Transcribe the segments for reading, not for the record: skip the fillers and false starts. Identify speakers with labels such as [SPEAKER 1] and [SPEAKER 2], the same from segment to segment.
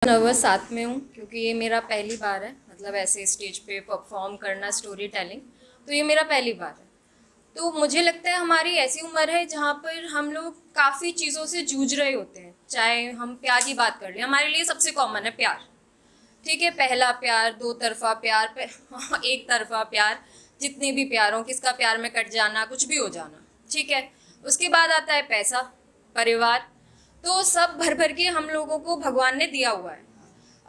[SPEAKER 1] Nervous साथ में हूँ क्योंकि ये मेरा पहली बार है, मतलब ऐसे स्टेज पे परफॉर्म करना, स्टोरी टेलिंग। तो ये मेरा पहली बार है। तो मुझे लगता है हमारी ऐसी उम्र है जहाँ पर हम लोग काफ़ी चीज़ों से जूझ रहे होते हैं। चाहे हम प्यार की बात कर लें, हमारे लिए सबसे कॉमन है प्यार। ठीक है, पहला प्यार, दो तरफा प्यार, एक तरफा प्यार, जितने भी प्यार हो, किसका प्यार में कट जाना, कुछ भी हो जाना। ठीक है, उसके बाद आता है पैसा, परिवार। तो सब भर भर के हम लोगों को भगवान ने दिया हुआ है।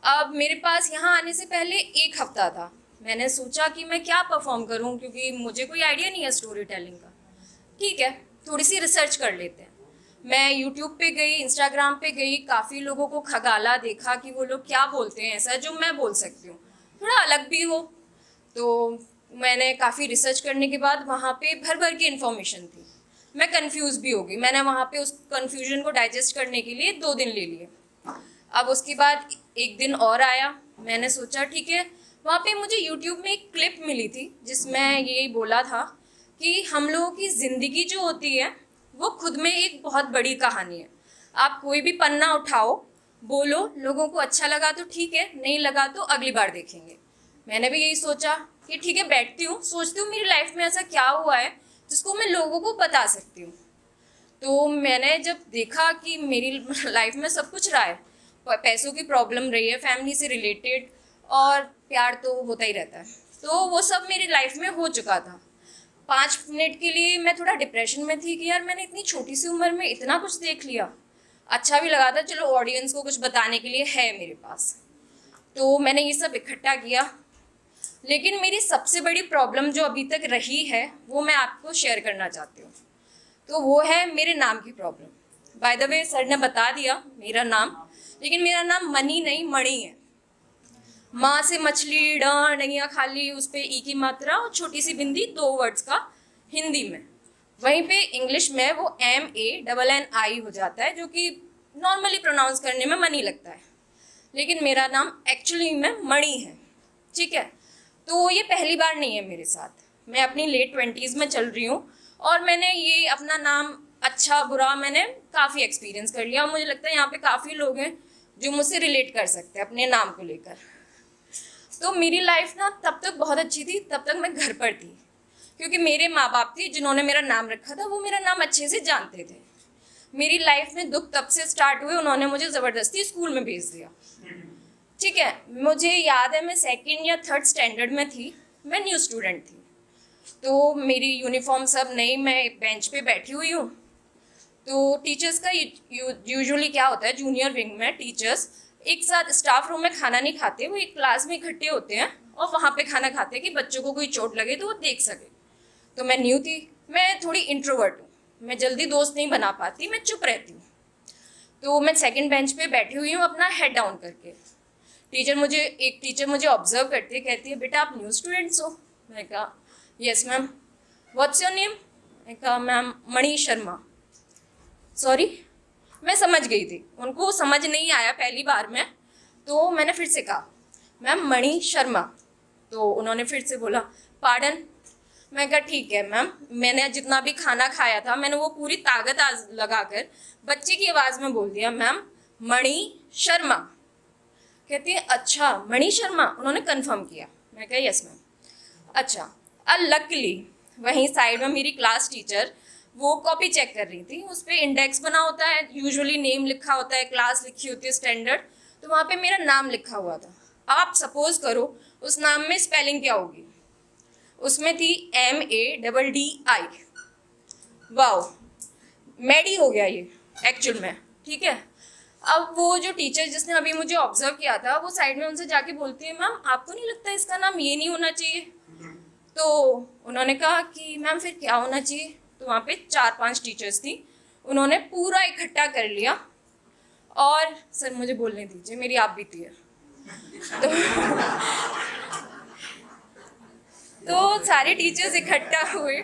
[SPEAKER 1] अब मेरे पास यहाँ आने से पहले एक हफ्ता था। मैंने सोचा कि मैं क्या परफॉर्म करूँ, क्योंकि मुझे कोई आइडिया नहीं है स्टोरी टेलिंग का। ठीक है, थोड़ी सी रिसर्च कर लेते हैं। मैं यूट्यूब पे गई, इंस्टाग्राम पे गई, काफ़ी लोगों को खगाला, देखा कि वो लोग क्या बोलते हैं ऐसा जो मैं बोल सकती हूँ, थोड़ा अलग भी हो। तो मैंने काफ़ी रिसर्च करने के बाद वहाँ पे भर भर की इन्फॉर्मेशन थी। मैं कंफ्यूज भी हो गई। मैंने वहाँ पे उस कन्फ्यूजन को डाइजेस्ट करने के लिए 2 दिन ले लिए। अब उसके बाद एक दिन और आया। मैंने सोचा ठीक है, वहाँ पे मुझे यूट्यूब में एक क्लिप मिली थी जिसमें यही बोला था कि हम लोगों की ज़िंदगी जो होती है वो खुद में एक बहुत बड़ी कहानी है। आप कोई भी पन्ना उठाओ, बोलो, लोगों को अच्छा लगा तो ठीक है, नहीं लगा तो अगली बार देखेंगे। मैंने भी यही सोचा कि ठीक है, बैठती हूँ, सोचती हूँ मेरी लाइफ में ऐसा क्या हुआ है जिसको मैं लोगों को बता सकती हूँ। तो मैंने जब देखा कि मेरी लाइफ में सब कुछ रहा है, पैसों की प्रॉब्लम रही है, फैमिली से रिलेटेड, और प्यार तो होता ही रहता है, तो वो सब मेरी लाइफ में हो चुका था। 5 मिनट के लिए मैं थोड़ा डिप्रेशन में थी कि यार मैंने इतनी छोटी सी उम्र में इतना कुछ देख लिया। अच्छा भी लगा था, चलो ऑडियंस को कुछ बताने के लिए है मेरे पास। तो मैंने ये सब इकट्ठा किया। लेकिन मेरी सबसे बड़ी प्रॉब्लम जो अभी तक रही है वो मैं आपको शेयर करना चाहती हूँ। तो वो है मेरे नाम की problem. By the way, sir ने बता दिया मेरा नाम, लेकिन मेरा नाम मनी नहीं, मणि है। माँ से मछली, ड नैया खाली, उस पर ई की मात्रा और छोटी सी बिंदी, 2 वर्ड्स का हिंदी में। वहीं पे इंग्लिश में वो MANNI हो जाता है, जो कि नॉर्मली प्रोनाउंस करने में मनी लगता है। लेकिन मेरा नाम एक्चुअली में मणि है। ठीक है, तो ये पहली बार नहीं है मेरे साथ। मैं अपनी लेट 20s में चल रही हूँ और मैंने ये अपना नाम, अच्छा बुरा, मैंने काफ़ी एक्सपीरियंस कर लिया। और मुझे लगता है यहाँ पे काफ़ी लोग हैं जो मुझसे रिलेट कर सकते हैं अपने नाम को लेकर। तो मेरी लाइफ ना तब तक बहुत अच्छी थी, तब तक मैं घर पर थी, क्योंकि मेरे माँ बाप थे जिन्होंने मेरा नाम रखा था, वो मेरा नाम अच्छे से जानते थे। मेरी लाइफ में दुख तब से स्टार्ट हुए, उन्होंने मुझे ज़बरदस्ती स्कूल में भेज दिया। ठीक है, मुझे याद है मैं 2nd या 3rd स्टैंडर्ड में थी, मैं न्यू स्टूडेंट थी। तो मेरी यूनिफॉर्म सब नई, मैं बेंच पे बैठी हुई हूँ। तो टीचर्स का यूजुअली क्या होता है, जूनियर विंग में टीचर्स एक साथ स्टाफ रूम में खाना नहीं खाते, वो एक क्लास में इकट्ठे होते हैं और वहाँ पे खाना खाते हैं कि बच्चों को कोई चोट लगे तो वो देख सके। तो मैं न्यू थी, मैं थोड़ी इंट्रोवर्ट हूँ, मैं जल्दी दोस्त नहीं बना पाती, मैं चुप रहती हूँ। तो मैं 2nd बेंच पे बैठी हुई हूँ अपना हेड डाउन करके। एक टीचर मुझे ऑब्जर्व करती है, कहती है बेटा आप न्यू स्टूडेंट्स हो? मैं कहा yes ma'am. What's your name? मैं कहा मैम मणि शर्मा। सॉरी, मैं समझ गई थी, उनको समझ नहीं आया पहली बार में। तो मैंने फिर से कहा मैम मणि शर्मा। तो उन्होंने फिर से बोला पार्डन। मैं कहा ठीक है मैम। मैंने जितना भी खाना खाया था मैंने वो पूरी ताकत लगाकर बच्चे की आवाज़ में बोल दिया मैम मणि शर्मा। कहती है अच्छा मणि शर्मा, उन्होंने कंफर्म किया। मैं कहा यस मैम। अच्छा, लकली वहीं साइड में मेरी क्लास टीचर वो कॉपी चेक कर रही थी, उस पर इंडेक्स बना होता है, यूजुअली नेम लिखा होता है, क्लास लिखी होती है स्टैंडर्ड, तो वहाँ पे मेरा नाम लिखा हुआ था। आप सपोज करो उस नाम में स्पेलिंग क्या होगी? उसमें थी MADDI। वाओ, मैडी हो गया ये एक्चुअल में। ठीक है, अब वो जो टीचर जिसने अभी मुझे ऑब्जर्व किया था, वो साइड में उनसे जाके बोलती है मैम आपको नहीं लगता इसका नाम ये नहीं होना चाहिए? तो उन्होंने कहा कि मैम फिर क्या होना चाहिए? तो वहाँ पे 4-5 टीचर्स थी, उन्होंने पूरा इकट्ठा कर लिया और सर मुझे बोलने दीजिए, मेरी आप बीती है। तो सारे टीचर्स इकट्ठा हुए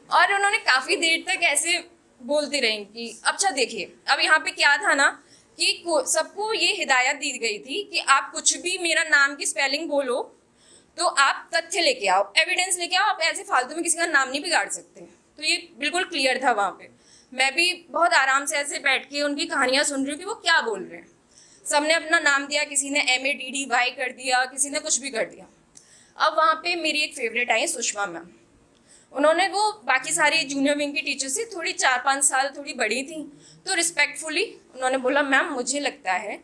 [SPEAKER 1] और उन्होंने काफ़ी देर तक ऐसे बोलती रही कि अच्छा देखिए, अब यहाँ पे क्या था ना कि सबको ये हिदायत दी गई थी कि आप कुछ भी मेरा नाम की स्पेलिंग बोलो तो आप तथ्य लेके आओ, एविडेंस लेके आओ, आप ऐसे फालतू में किसी का नाम नहीं बिगाड़ सकते। तो ये बिल्कुल क्लियर था वहाँ पे। मैं भी बहुत आराम से ऐसे बैठ के उनकी कहानियाँ सुन रही हूँ कि वो क्या बोल रहे हैं। सबने अपना नाम दिया, किसी ने MADDY कर दिया, किसी ने कुछ भी कर दिया। अब वहाँ पे मेरी एक फेवरेट आई सुषमा मैम। उन्होंने वो बाकी सारी जूनियर विंग की टीचर से थोड़ी 4-5 साल थोड़ी बड़ी थी, तो रिस्पेक्टफुली उन्होंने बोला मैम मुझे लगता है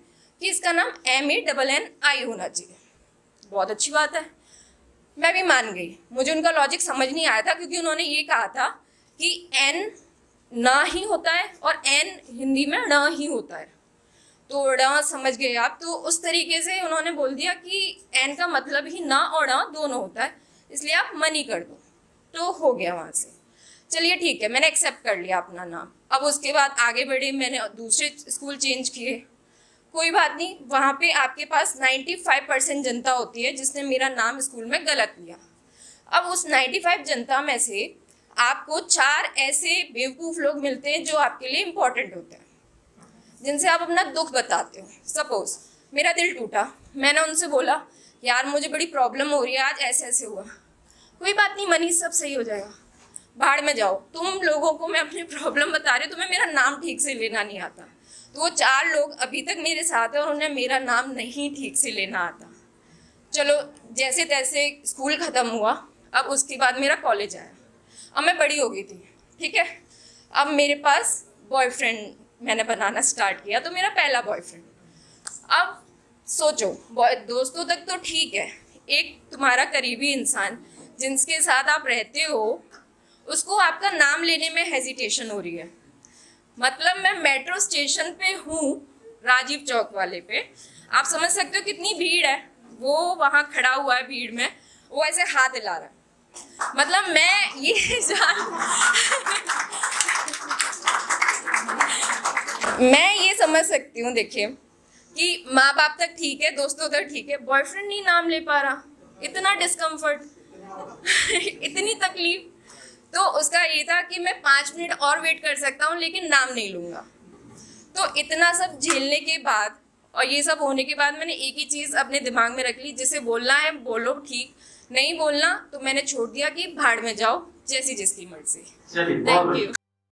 [SPEAKER 1] कि इसका नाम MANNI होना चाहिए। बहुत अच्छी बात है, मैं भी मान गई। मुझे उनका लॉजिक समझ नहीं आया था, क्योंकि उन्होंने ये कहा था कि N ना ही होता है और N हिंदी में ण ही होता है, तो ड़ समझ गए आप। तो उस तरीके से उन्होंने बोल दिया कि N का मतलब ही ना और ण दोनों होता है, इसलिए आप मनी कर दो। तो हो गया वहाँ से। चलिए ठीक है, मैंने एक्सेप्ट कर लिया अपना नाम। अब उसके बाद आगे बढ़े, मैंने दूसरे स्कूल चेंज किए, कोई बात नहीं। वहाँ पे आपके पास 95% जनता होती है जिसने मेरा नाम स्कूल में गलत लिया। अब उस 95 जनता में से आपको 4 ऐसे बेवकूफ़ लोग मिलते हैं जो आपके लिए इम्पोर्टेंट होते हैं, जिनसे आप अपना दुख बताते हो। सपोज मेरा दिल टूटा, मैंने उनसे बोला यार मुझे बड़ी प्रॉब्लम हो रही है, आज ऐसे ऐसे हुआ। कोई बात नहीं मनीष, सब सही हो जाएगा, भाड़ में जाओ। तुम लोगों को मैं अपनी प्रॉब्लम बता रही हूँ, तुम्हें मेरा नाम ठीक से लेना नहीं आता। तो वो 4 लोग अभी तक मेरे साथ हैं और उन्हें मेरा नाम नहीं ठीक से लेना आता। चलो जैसे तैसे स्कूल ख़त्म हुआ। अब उसके बाद मेरा कॉलेज आया। अब मैं बड़ी हो गई थी, ठीक है। अब मेरे पास बॉयफ्रेंड मैंने बनाना स्टार्ट किया, तो मेरा पहला बॉयफ्रेंड। अब सोचो, दोस्तों तक तो ठीक है, एक तुम्हारा करीबी इंसान जिनके साथ आप रहते हो, उसको आपका नाम लेने में हेजिटेशन हो रही है। मतलब मैं मेट्रो स्टेशन पे हूँ, राजीव चौक वाले पे, आप समझ सकते हो कितनी भीड़ है। वो वहाँ खड़ा हुआ है भीड़ में, वो ऐसे हाथ हिला रहा है। मतलब मैं ये मैं ये समझ सकती हूँ, देखिए कि माँ बाप तक ठीक है, दोस्तों तक ठीक है, बॉयफ्रेंड नहीं नाम ले पा रहा, इतना डिस्कम्फर्ट इतनी तकलीफ। तो उसका ये था कि मैं 5 मिनट और वेट कर सकता हूँ लेकिन नाम नहीं लूँगा। तो इतना सब झेलने के बाद और ये सब होने के बाद मैंने एक ही चीज़ अपने दिमाग में रख ली, जिसे बोलना है बोलो, ठीक नहीं बोलना तो मैंने छोड़ दिया कि भाड़ में जाओ, जैसी जिसकी मर्जी। Thank you.